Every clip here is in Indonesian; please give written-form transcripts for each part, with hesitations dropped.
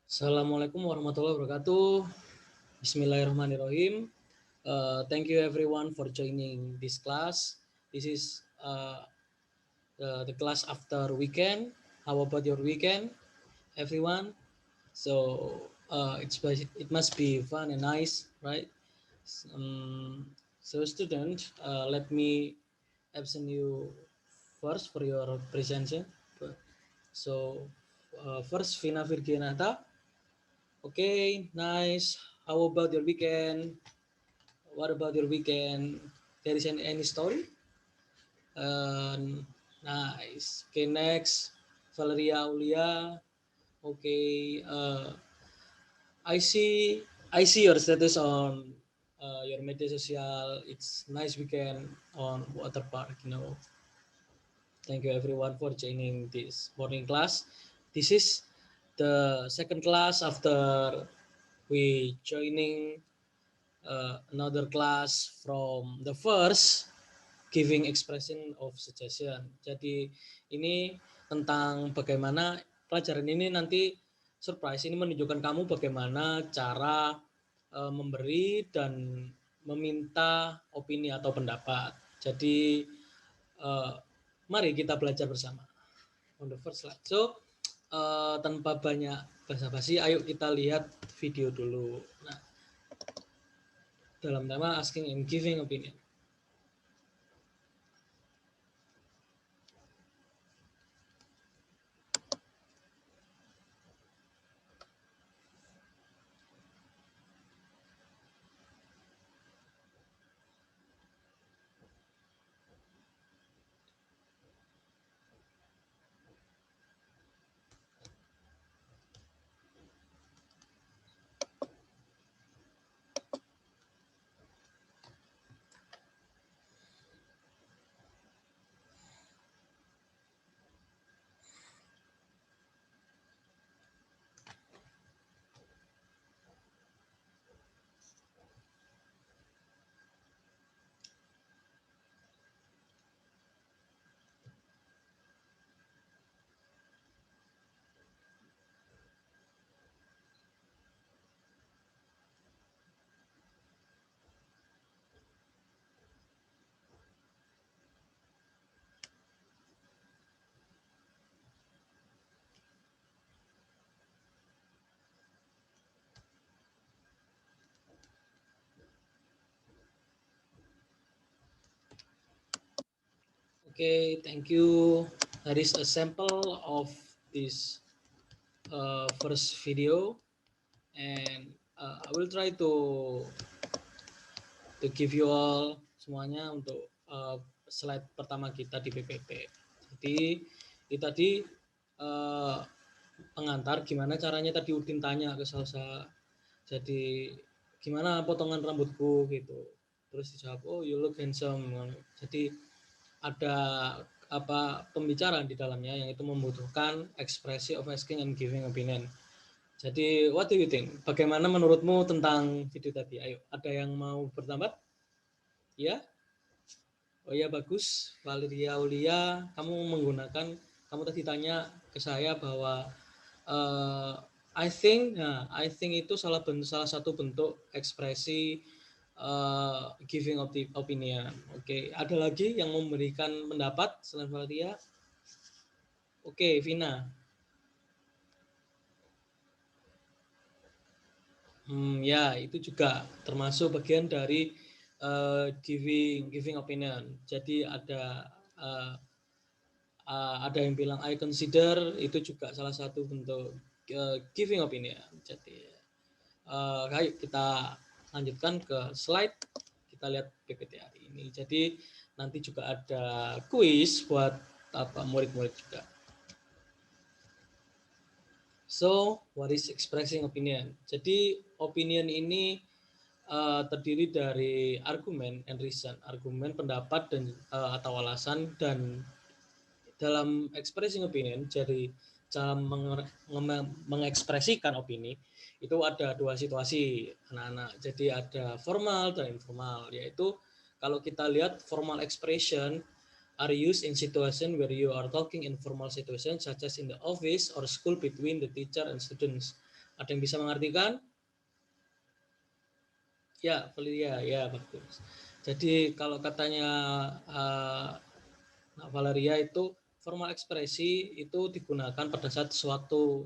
Assalamualaikum warahmatullahi wabarakatuh. Bismillahirrahmanirrahim. Thank you everyone for joining this class. This is the class after weekend. How about your weekend, everyone? So it must be fun and nice, right? So student, let me absent you first for your presentation. So first, Vina Virginata. Okay, nice. How about your weekend? What about your weekend? There is any story? Nice. Okay, next. Valeria Aulia. Okay. I see. I see your status on your media social. It's nice weekend on water park. Thank you everyone for joining this morning class. This is the second class after we joining another class from the first giving expression of suggestion. Jadi ini tentang bagaimana pelajaran ini nanti surprise, ini menunjukkan kamu bagaimana cara memberi dan meminta opini atau pendapat. Jadi mari kita belajar bersama. On the first slide. So tanpa banyak basa-basi, ayo kita lihat video dulu. Nah, dalam tema asking and giving opinion. Okay, thank you. That is a sample of this first video, and I will try to give you all semuanya untuk slide pertama kita di PPT. Jadi itu tadi pengantar gimana caranya tadi Udin tanya ke Salsa. Jadi gimana potongan rambutku gitu. Terus dijawab, oh you look handsome. Jadi ada pembicaraan di dalamnya yang itu membutuhkan ekspresi of asking and giving opinion. Jadi what do you think? Bagaimana menurutmu tentang video tadi? Ayo, ada yang mau bertambah? Ya? Oh ya bagus. Valeria Aulia, kamu tadi tanya ke saya bahwa I think itu salah satu bentuk ekspresi giving opinion. Oke, ada lagi yang memberikan pendapat selain Valeria? Oke, Vina. Ya, itu juga termasuk bagian dari giving opinion. Jadi ada yang bilang I consider, itu juga salah satu bentuk giving opinion. Jadi ayo kita lanjutkan ke slide, kita lihat PPT hari ini. Jadi nanti juga ada kuis buat murid-murid juga. So, what is expressing opinion? Jadi opinion ini terdiri dari argumen and reason, argumen, pendapat dan atau alasan, dan dalam expressing opinion, jadi cara mengekspresikan opini itu ada dua situasi anak-anak. Jadi ada formal dan informal, yaitu kalau kita lihat formal expression are used in situation where you are talking in formal situation such as in the office or school between the teacher and students. Ada yang bisa mengartikan? Ya, Valeria, ya bagus. Jadi kalau katanya Valeria itu formal ekspresi itu digunakan pada saat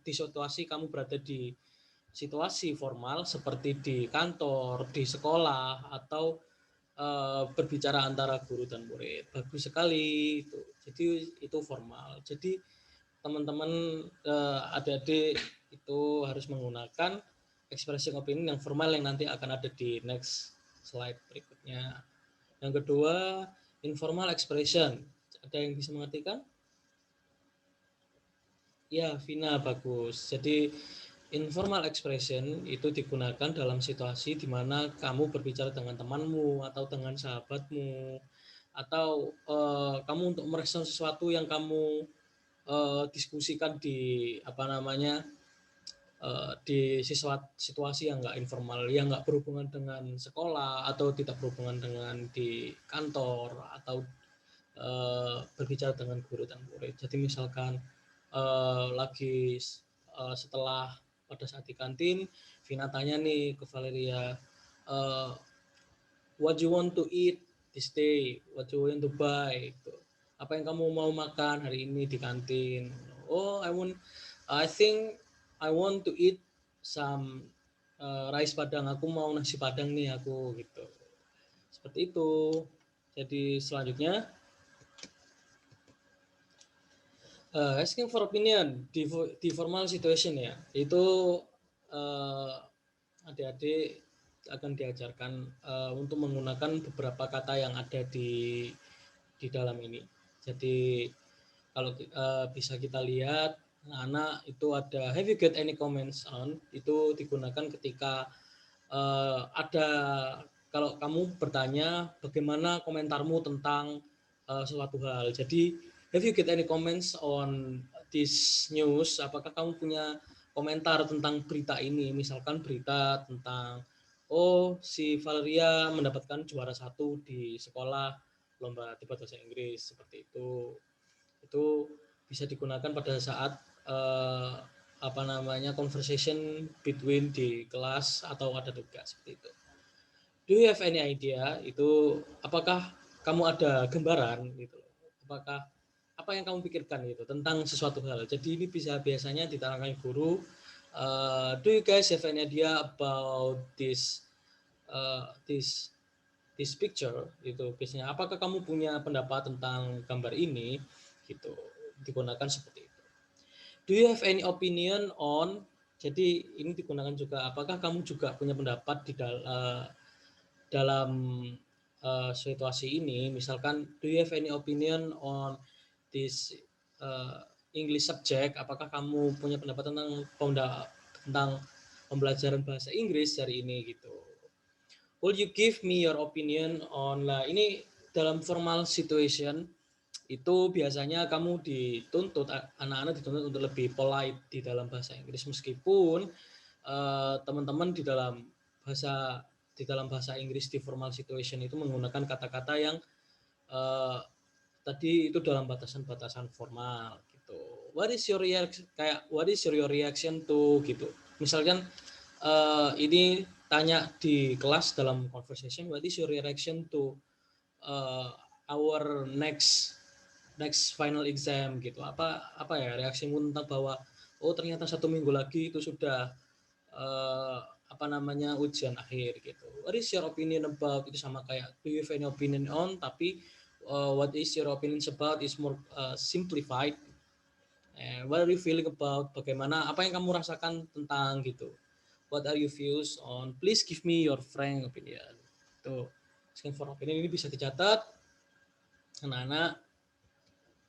di situasi kamu berada di situasi formal seperti di kantor, di sekolah, atau berbicara antara guru dan murid. Bagus sekali itu. Jadi itu formal. Jadi teman-teman adik-adik itu harus menggunakan ekspresi opini yang formal yang nanti akan ada di next slide berikutnya. Yang kedua, informal expression. Ada yang bisa mengartikan? Ya, Vina, bagus. Jadi informal expression itu digunakan dalam situasi di mana kamu berbicara dengan temanmu atau dengan sahabatmu atau kamu untuk merespon sesuatu yang kamu diskusikan di di situasi yang nggak informal, yang nggak berhubungan dengan sekolah atau tidak berhubungan dengan di kantor atau berbicara dengan guru dan murid. Jadi misalkan setelah pada saat di kantin, Vina tanya nih ke Valeria, uh, what you want to eat this day, what you want to buy, gitu. Apa yang kamu mau makan hari ini di kantin? Oh, I think I want to eat some rice padang. Aku mau nasi padang nih aku gitu. Seperti itu. Jadi selanjutnya asking for opinion di formal situation ya. Itu adik-adik akan diajarkan untuk menggunakan beberapa kata yang ada di dalam ini. Jadi kalau bisa kita lihat anak itu ada have you got any comments on, itu digunakan ketika ada kalau kamu bertanya bagaimana komentarmu tentang suatu hal. Jadi have you got any comments on this news? Apakah kamu punya komentar tentang berita ini? Misalkan berita tentang si Valeria mendapatkan juara 1 di sekolah lomba debat bahasa Inggris, seperti itu. Itu bisa digunakan pada saat conversation between di kelas atau ada tugas, seperti itu. Do you have any idea, itu apakah kamu ada gambaran gitu, apakah apa yang kamu pikirkan gitu tentang sesuatu hal. Jadi ini biasanya diterangkan guru, do you guys have any idea about this picture, itu biasanya apakah kamu punya pendapat tentang gambar ini gitu, digunakan seperti itu. Do you have any opinion on, jadi ini digunakan juga apakah kamu juga punya pendapat dalam situasi ini. Misalkan do you have any opinion on this English subject, apakah kamu punya pendapat tentang pembelajaran bahasa Inggris hari ini gitu. Will you give me your opinion on, lah ini dalam formal situation itu biasanya kamu dituntut, anak-anak dituntut untuk lebih polite di dalam bahasa Inggris, meskipun teman-teman di dalam bahasa Inggris di formal situation itu menggunakan kata-kata yang tadi itu dalam batasan-batasan formal gitu. What is your reaction to gitu. Misalkan ini tanya di kelas dalam conversation, what is your reaction to our next final exam gitu. Apa ya reaksimu tentang bahwa ternyata 1 minggu lagi itu sudah ujian akhir gitu. What is your opinion about, itu sama kayak do you have any opinion on, tapi what is your opinion about is more simplified. What are you feeling about, bagaimana, apa yang kamu rasakan tentang gitu. What are your views on, please give me your frank opinion. Tuh, asking for opinion ini bisa dicatat anak-anak.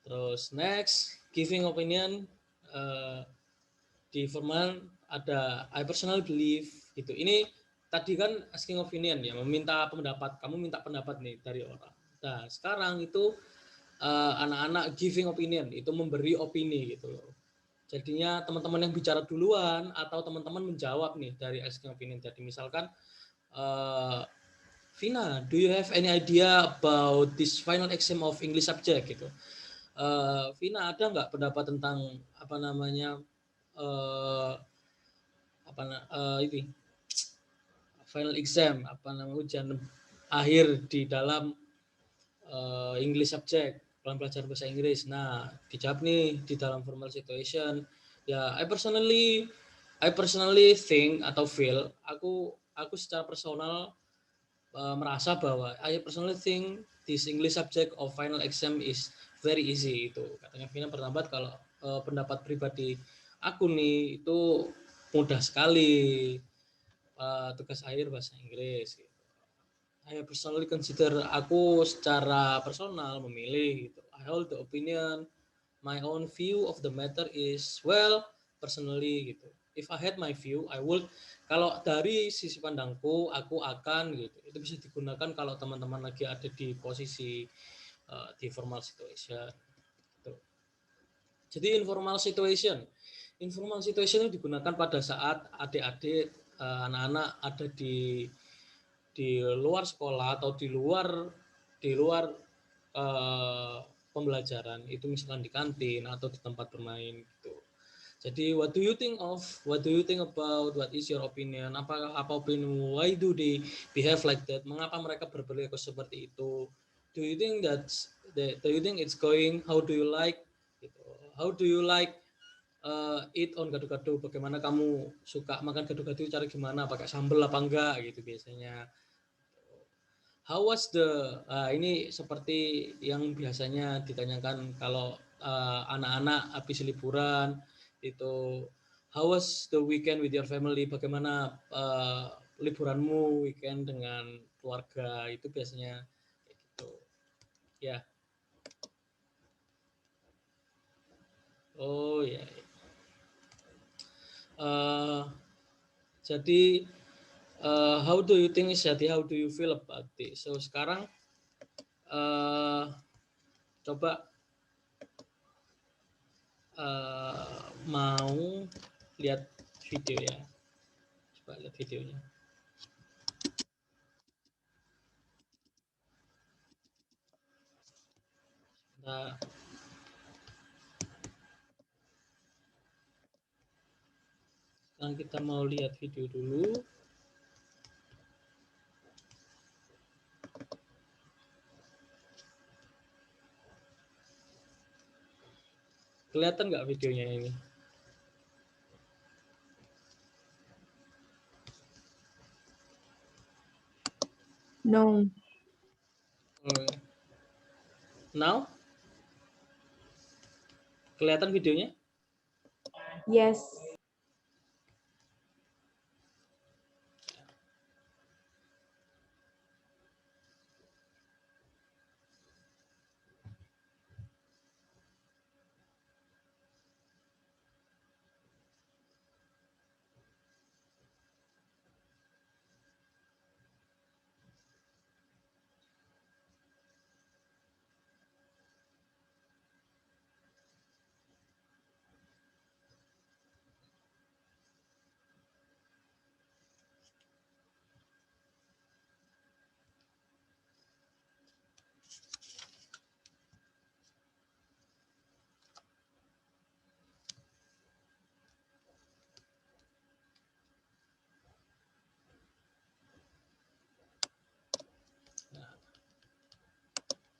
Terus next, giving opinion di formal ada I personally believe gitu. Ini tadi kan asking opinion ya, meminta pendapat. Kamu minta pendapat nih dari orang. Nah, sekarang itu anak-anak giving opinion, itu memberi opini gitu loh. Jadinya teman-teman yang bicara duluan atau teman-teman menjawab nih dari asking opinion. Jadi misalkan Vina, do you have any idea about this final exam of English subject gitu. Vina, ada nggak pendapat tentang ini final exam, ujian akhir di dalam English subject, pelajaran bahasa Inggris. Nah, dijawab nih di dalam formal situation. Ya, I personally think atau feel, aku secara personal merasa bahwa I personally think this English subject of final exam is very easy. Itu katanya Vina bertambat. Kalau pendapat pribadi aku nih itu mudah sekali tugas akhir bahasa Inggris gitu. I personally consider, aku secara personal memilih gitu. I hold the opinion, my own view of the matter is well personally gitu. If I had my view, I would, kalau dari sisi pandangku aku akan gitu. Itu bisa digunakan kalau teman-teman lagi ada di posisi di formal situation gitu. Jadi informal situation itu digunakan pada saat adik-adik anak-anak ada di luar sekolah atau di luar pembelajaran, itu misalkan di kantin atau di tempat bermain gitu. Jadi what do you think about, what is your opinion, apa opinion, why do they behave like that, mengapa mereka berperilaku seperti itu, do you think it's going, how do you like gitu, how do you like eat on gado-gado, bagaimana kamu suka makan gado-gado, cara gimana, pakai sambal apa enggak gitu biasanya. How was ini seperti yang biasanya ditanyakan kalau anak-anak habis liburan itu, how was the weekend with your family, bagaimana liburanmu weekend dengan keluarga, itu biasanya kayak gitu ya. Oh ya. Jadi how do you think, jadi how do you feel about this? So sekarang coba mau lihat video ya, coba lihat videonya. Nah, sekarang kita mau lihat video dulu. Kelihatan nggak videonya ini? No. Now? Kelihatan videonya? Yes.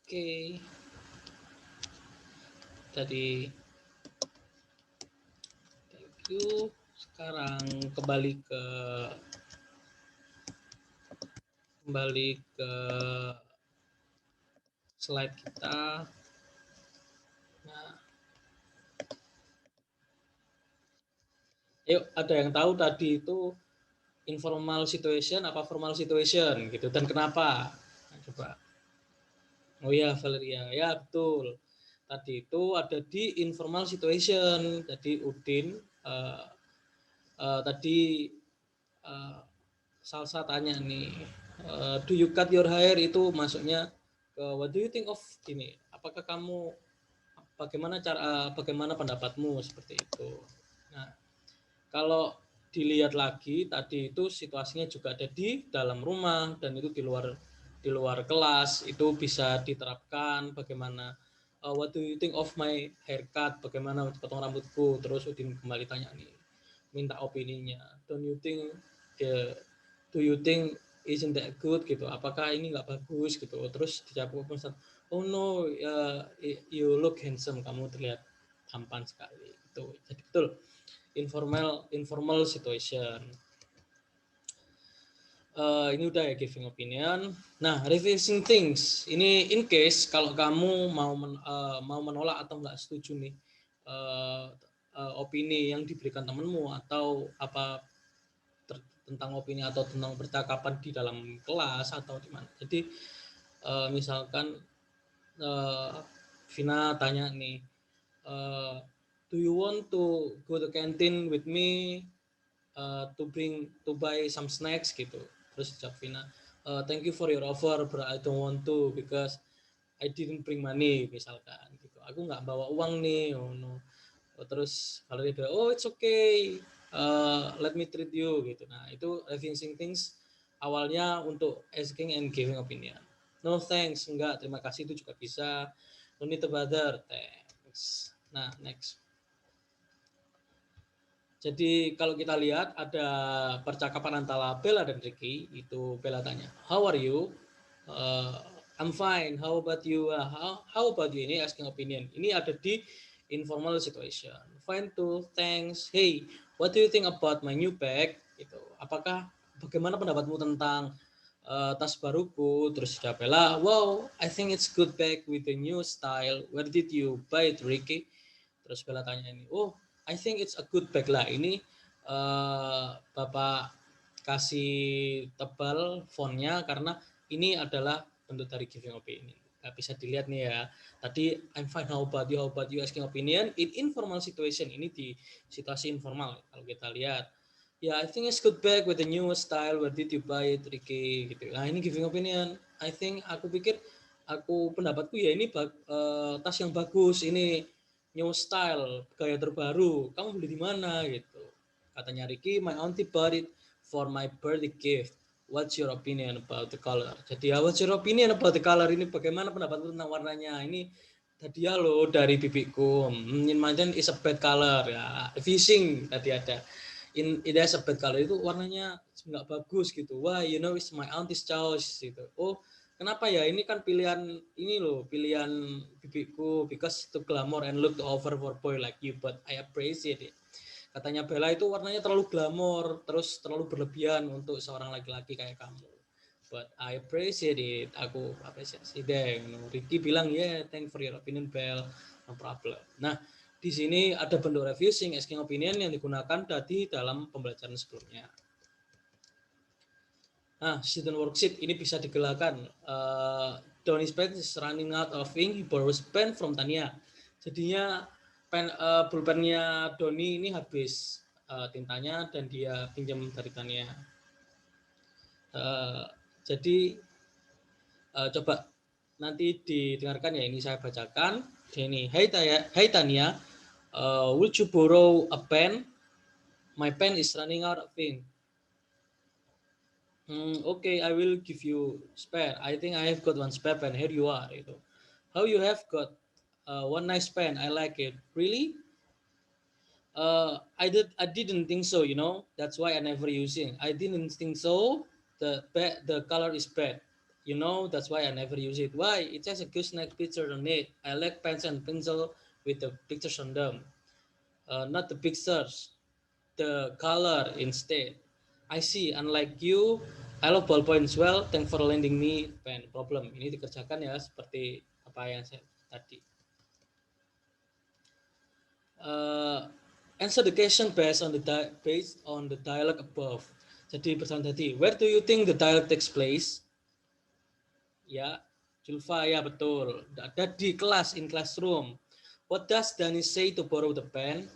Oke. Tadi thank you. Sekarang kembali ke slide kita. Nah, yuk, ada yang tahu tadi itu informal situation apa formal situation gitu, dan kenapa? Nah, coba. Oh ya, Valeria, ya betul. Tadi itu ada di informal situation. Jadi Udin tadi Salsa tanya nih, do you cut your hair, itu masuknya ke what do you think of ini? Apakah kamu, bagaimana pendapatmu seperti itu? Nah, kalau dilihat lagi tadi itu situasinya juga ada di dalam rumah dan itu di luar kelas, itu bisa diterapkan bagaimana what do you think of my haircut, bagaimana potong rambutku, terus Udin kembali tanya nih, minta opininya. Do you think isn't that good gitu? Apakah ini nggak bagus gitu? Terus dijawab oh no, you look handsome, kamu terlihat tampan sekali. Itu jadi betul informal situation. Ini udah ya giving opinion. Nah, refusing things. Ini in case kalau kamu mau menolak atau nggak setuju nih opini yang diberikan temanmu atau apa tentang opini atau tentang percakapan di dalam kelas atau di mana. Jadi misalkan Vina tanya nih, do you want to go to canteen with me to buy some snacks gitu. Terus jawab Vina, thank you for your offer, but I don't want to because I didn't bring money misalkan gitu. Aku nggak bawa uang nih. Oh no. Terus kalau dia bilang, oh it's okay, let me treat you gitu. Nah itu refusing things awalnya untuk asking and giving opinion. No thanks, enggak, terima kasih itu juga bisa. No need to bother, thanks. Nah next. Jadi kalau kita lihat ada percakapan antara Bella dan Ricky, itu Bella tanya, how are you? I'm fine. How about you? How about you? Ini asking opinion. Ini ada di informal situation. Fine too. Thanks. Hey, what do you think about my new bag? Gitu. Bagaimana pendapatmu tentang tas baruku? Terus jawab Bella, wow, I think it's good bag with the new style. Where did you buy it, Ricky? Terus Bella tanya ini, oh, I think it's a good bag lah. Ini Bapak kasih tebal fontnya karena ini adalah bentuk dari giving opinion. Nah, bisa dilihat nih ya. Tadi I'm fine, how about you asking opinion in informal situation. Ini di situasi informal kalau kita lihat. Ya, I think it's good bag with the new style. Where did you buy it, Ricky? Gitu. Nah, ini giving opinion. Aku pikir pendapatku ya ini tas yang bagus. Ini new style, gaya terbaru. Kamu beli di mana gitu? Katanya Ricky, my auntie bought it for my birthday gift. What's your opinion about the color? Jadi what's your opinion about the color? Ini bagaimana pendapatmu tentang warnanya? Ini tadi ya lo dari bibiku. In my mind is a bad color ya. Fishing tadi ada. It has a bad color itu warnanya nggak bagus gitu. Wah, you know it's my auntie's choice gitu. Oh, kenapa ya? Ini kan pilihan bibiku because to glamour and look to offer for boy like you, but I appreciate it. Katanya Bella itu warnanya terlalu glamor, terus terlalu berlebihan untuk seorang laki-laki kayak kamu. But I appreciate it. Aku apresiasi deh. Ricky bilang, yeah, thank for your opinion, Bell. No problem. Nah, di sini ada bentuk refusing, asking opinion yang digunakan tadi dalam pembelajaran sebelumnya. Nah, student worksheet ini bisa digelarkan. Donny's pen is running out of ink. He borrows pen from Tania. Jadinya pulpennya Doni ini habis tintanya dan dia pinjam dari Tania. Jadi coba nanti didengarkan ya, ini saya bacakan. Ini, hey Tania, would you borrow a pen? My pen is running out of ink. Okay, I will give you spare. I think I have got one spare pen. Here you are. Itu. How you have got one nice pen? I like it. Really? I didn't think so. You know. That's why I never using. I didn't think so. The color is bad. You know. That's why I never use it. Why? It has a gooseneck picture on it. I like pens and pencil with the pictures on them. Not the pictures. The color instead. I see. Unlike you, I love ballpoint as well. Thanks for lending me pen. Problem. Ini dikerjakan ya seperti apa yang saya tadi. Answer the question based on the dialogue above. Jadi pertanyaan tadi, where do you think the dialogue takes place? Ya, Julfa ya betul. Ada di kelas, in classroom. What does Danny say to borrow the pen?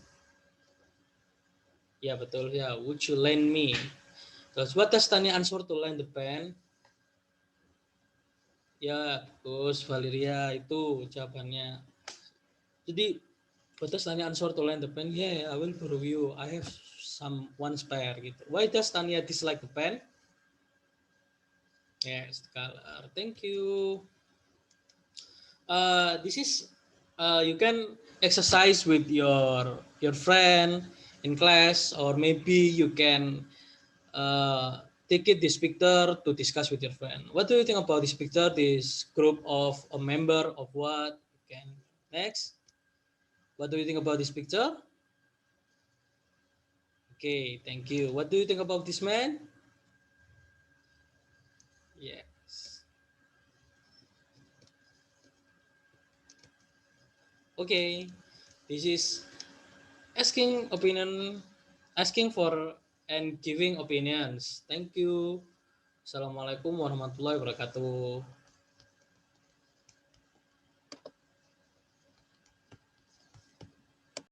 Ya betul ya. Would you lend me? Terus what does Tanya answer to lend the pen? Ya, terus Valeria itu jawabannya. Jadi what does Tanya answer to lend the pen? Yeah, I will borrow you. I have one spare gitu. Why does Tanya dislike the pen? Yes, the color. Thank you. This is you can exercise with your friend in class, or maybe you can take it this picture to discuss with your friend. What do you think about this picture? This group of a member of what? Okay. Next. What do you think about this picture? Okay, thank you. What do you think about this man? Yes. Okay. This is asking for and giving opinions. Thank you. Assalamualaikum warahmatullahi wabarakatuh.